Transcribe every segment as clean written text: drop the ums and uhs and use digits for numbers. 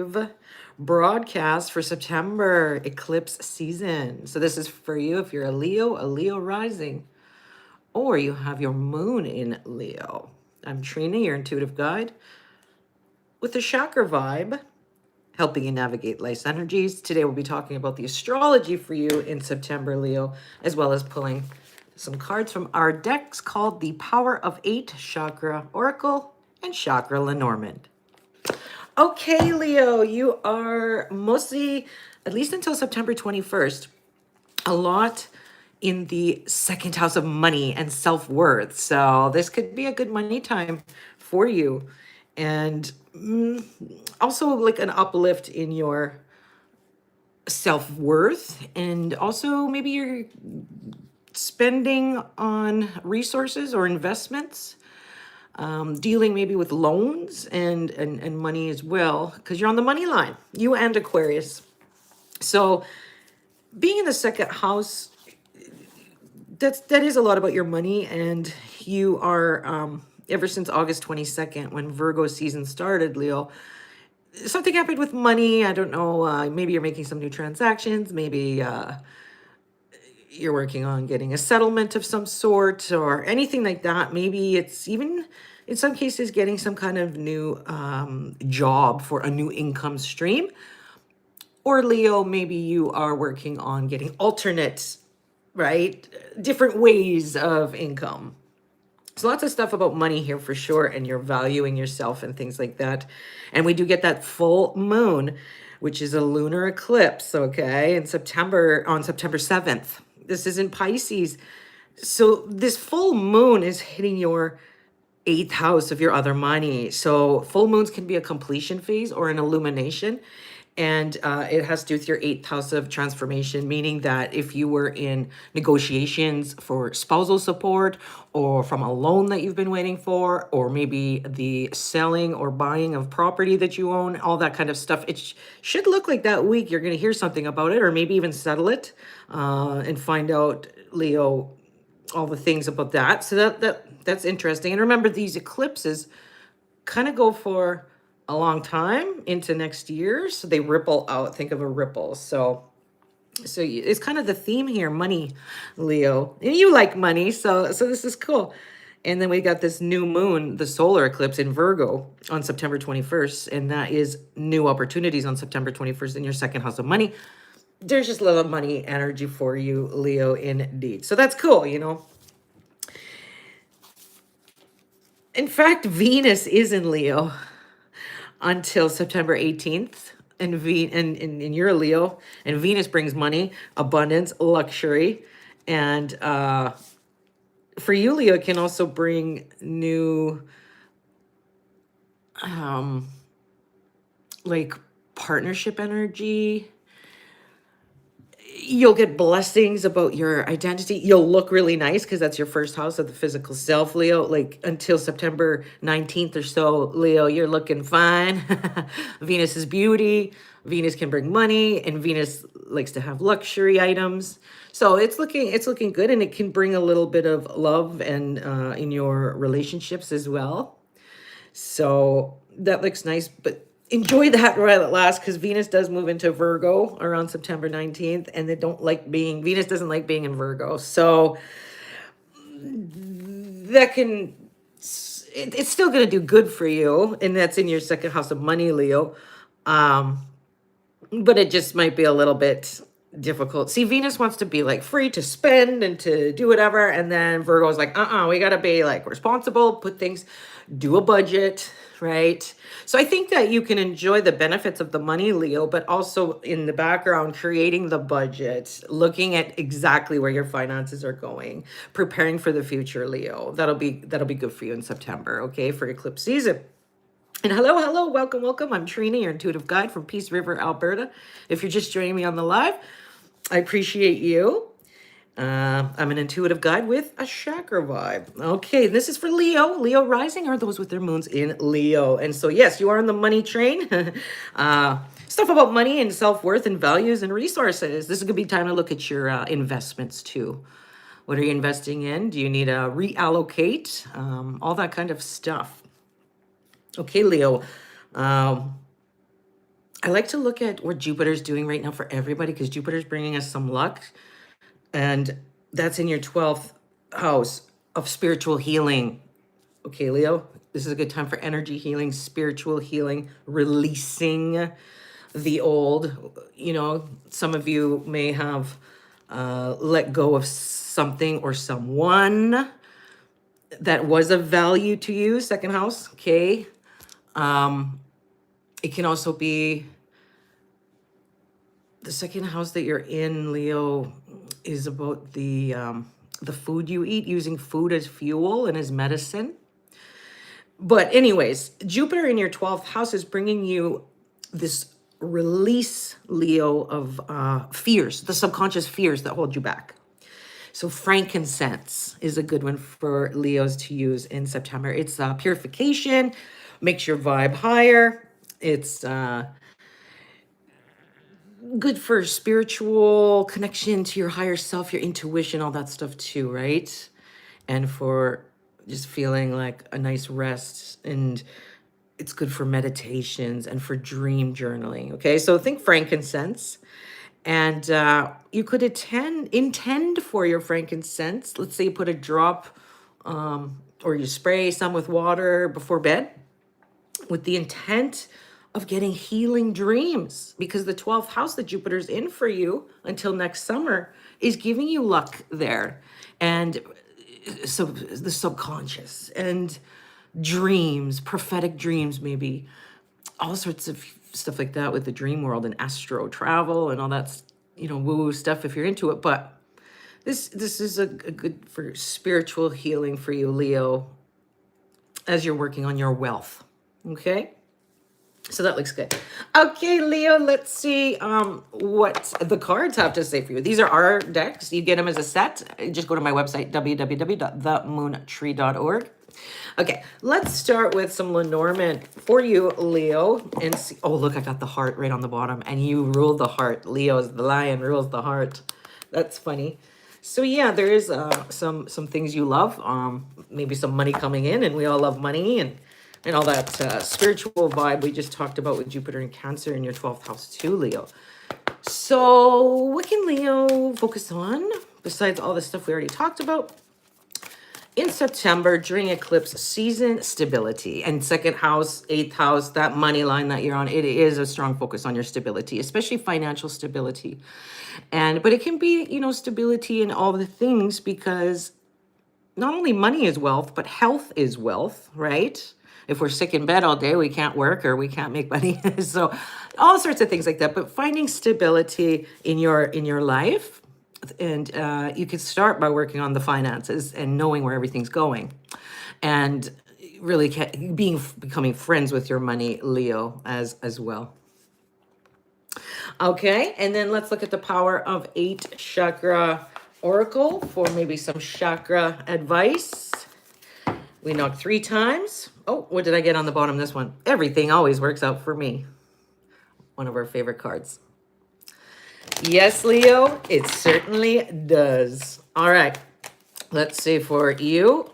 live broadcast for September eclipse season. So this is for you if you're a Leo rising, or you have your moon in Leo. I'm Trina, your intuitive guide with the chakra vibe, helping you navigate life's energies. Today we'll be talking about the astrology for you in September, Leo, as well as pulling some cards from our decks called the Power of Eight Chakra Oracle and Chakra Lenormand. Okay, Leo, you are mostly, at least until September 21st, a lot in the second house of money and self-worth. So this could be a good money time for you. And also like an uplift in your self-worth. And also maybe you're spending on resources or investments, dealing maybe with loans and money as well, because you're on the money line, you and Aquarius. So being in the second house, that is a lot about your money, and you are ever since August 22nd, when Virgo season started, Leo, something happened with money. I don't know, maybe you're making some new transactions, maybe you're working on getting a settlement of some sort or anything like that. Maybe it's even in some cases getting some kind of new job for a new income stream. Or Leo, maybe you are working on getting alternate, right? Different ways of income. So lots of stuff about money here for sure, and you're valuing yourself and things like that. And we do get that full moon, which is a lunar eclipse, okay, in September, on September 7th. This is in Pisces. So this full moon is hitting your 8th house of your other money. So full moons can be a completion phase or an illumination. And it has to do with your 8th house of transformation, meaning that if you were in negotiations for spousal support, or from a loan that you've been waiting for, or maybe the selling or buying of property that you own, all that kind of stuff, it should look like that week you're going to hear something about it, or maybe even settle it and find out, Leo, all the things about that. So that's interesting. And remember, these eclipses kind of go for a long time into next year, so they ripple out. Think of a ripple. So it's kind of the theme here, money, Leo, and you like money, so this is cool. And then we got this new moon, the solar eclipse in Virgo on September 21st, and that is new opportunities on September 21st in your second house of money. There's just a little money energy for you, Leo, indeed. So that's cool, you know. In fact, Venus is in Leo until September 18th. And you're a Leo, and Venus brings money, abundance, luxury. And for you, Leo, it can also bring new like partnership energy. You'll get blessings about your identity. You'll look really nice because that's your first house of the physical self, Leo. Like until September 19th or so, Leo, you're looking fine. Venus is beauty. Venus can bring money, and Venus likes to have luxury items. So it's looking good, and it can bring a little bit of love and in your relationships as well. So that looks nice, but enjoy that while it lasts, because Venus does move into Virgo around September 19th, and Venus doesn't like being in Virgo. So that it's still going to do good for you, and that's in your second house of money, Leo. But it just might be a little bit difficult. See, Venus wants to be like free to spend and to do whatever, and then Virgo is like, we got to be like responsible, do a budget, right? So I think that you can enjoy the benefits of the money, Leo, but also in the background, creating the budget, looking at exactly where your finances are going, preparing for the future, Leo. That'll be good for you in September, okay, for eclipse season. And hello, welcome. I'm Trina, your intuitive guide from Peace River, Alberta. If you're just joining me on the live, I appreciate you. I'm an intuitive guide with a chakra vibe. Okay, this is for Leo. Leo rising are those with their moons in Leo. And so, yes, you are on the money train. Stuff about money and self-worth and values and resources. This is going to be time to look at your investments too. What are you investing in? Do you need to reallocate? All that kind of stuff. Okay, Leo. I like to look at what Jupiter's doing right now for everybody, because Jupiter's bringing us some luck. And that's in your 12th house of spiritual healing. Okay, Leo, this is a good time for energy healing, spiritual healing, releasing the old. You know, some of you may have let go of something or someone that was of value to you, second house, okay? It can also be the second house that you're in, Leo, is about the food you eat, using food as fuel and as medicine. But anyways, Jupiter in your 12th house is bringing you this release, Leo, of fears, the subconscious fears that hold you back. So frankincense is a good one for Leos to use in September. It's purification, makes your vibe higher. It's good for spiritual connection to your higher self, your intuition, all that stuff too, right? And for just feeling like a nice rest, and it's good for meditations and for dream journaling. Okay, so think frankincense. And you could intend for your frankincense. Let's say you put a drop or you spray some with water before bed with the intent of getting healing dreams, because the 12th house that Jupiter's in for you until next summer is giving you luck there. And so the subconscious and dreams, prophetic dreams, maybe all sorts of stuff like that with the dream world and astro travel and all that, you know, woo-woo stuff if you're into it. But this is a good for spiritual healing for you, Leo, as you're working on your wealth. Okay, so that looks good. Okay, Leo, let's see what the cards have to say for you. These are our decks. You get them as a set. Just go to my website, www.themoontree.org. Okay, let's start with some Lenormand for you, Leo, and see. Oh, look, I got the heart right on the bottom, and you rule the heart. Leo's the lion, rules the heart. That's funny. So yeah, there is some things you love. Maybe some money coming in, and we all love money, and all that spiritual vibe we just talked about with Jupiter and Cancer in your 12th house too, Leo. So what can Leo focus on besides all the stuff we already talked about? In September, during eclipse season, stability. And second house, eighth house, that money line that you're on, it is a strong focus on your stability, especially financial stability. But it can be, you know, stability in all the things, because not only money is wealth, but health is wealth, right? If we're sick in bed all day, we can't work or we can't make money. So all sorts of things like that. But finding stability in your life. And you can start by working on the finances and knowing where everything's going, and really becoming friends with your money, Leo, as well. Okay, and then let's look at the power of 8 chakra oracle for maybe some chakra advice. We knocked 3 times. Oh, what did I get on the bottom of this one? Everything always works out for me. One of our favorite cards. Yes, Leo, it certainly does. All right, let's see for you.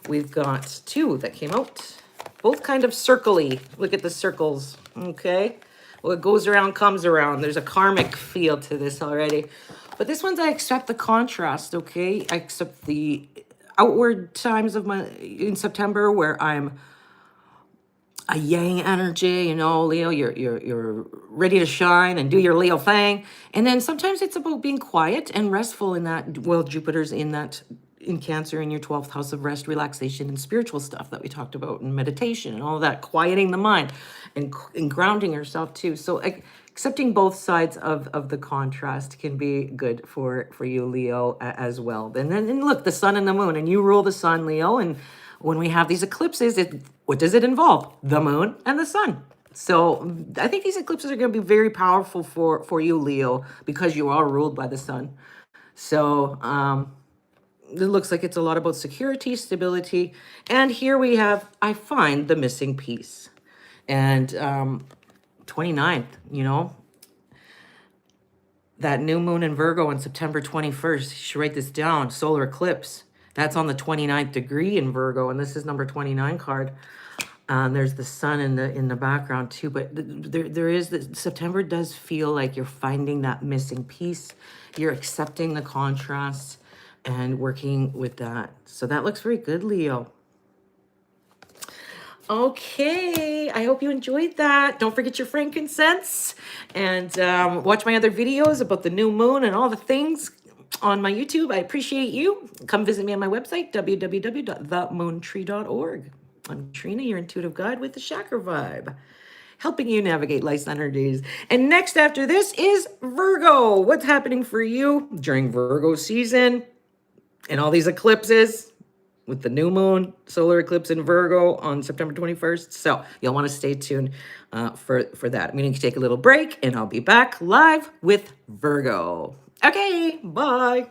We've got 2 that came out, both kind of circly. Look at the circles, okay? What goes around comes around. There's a karmic feel to this already. But this one's, I accept the contrast, okay? I accept the outward times of in September where I'm a yang energy, you know, Leo, you're ready to shine and do your Leo thing. And then sometimes it's about being quiet and restful in that, well, Jupiter's in Cancer in your 12th house of rest, relaxation, and spiritual stuff that we talked about, and meditation and all of that, quieting the mind and grounding yourself too. So accepting both sides of the contrast can be good for you, Leo, as well. And then look, the sun and the moon, and you rule the sun, Leo, and when we have these eclipses, what does it involve? The moon and the sun. So I think these eclipses are going to be very powerful for you, Leo, because you are ruled by the sun. So it looks like it's a lot about security, stability. And here we have, I find the missing piece. And 29th, you know, that new moon in Virgo on September 21st. You should write this down, solar eclipse. That's on the 29th degree in Virgo, and this is number 29 card. There's the sun in the background too, but there is the September does feel like you're finding that missing piece. You're accepting the contrast and working with that. So that looks very good, Leo. Okay, I hope you enjoyed that. Don't forget your frankincense and watch my other videos about the new moon and all the things on my YouTube. I appreciate you. Come visit me on my website, www.themoontree.org. I'm Trina, your intuitive guide with the Chakra Vibe, helping you navigate life's energies. And next after this is Virgo. What's happening for you during Virgo season and all these eclipses? With the new moon, solar eclipse in Virgo on September 21st. So you'll want to stay tuned for that. I'm going to take a little break and I'll be back live with Virgo. Okay, bye.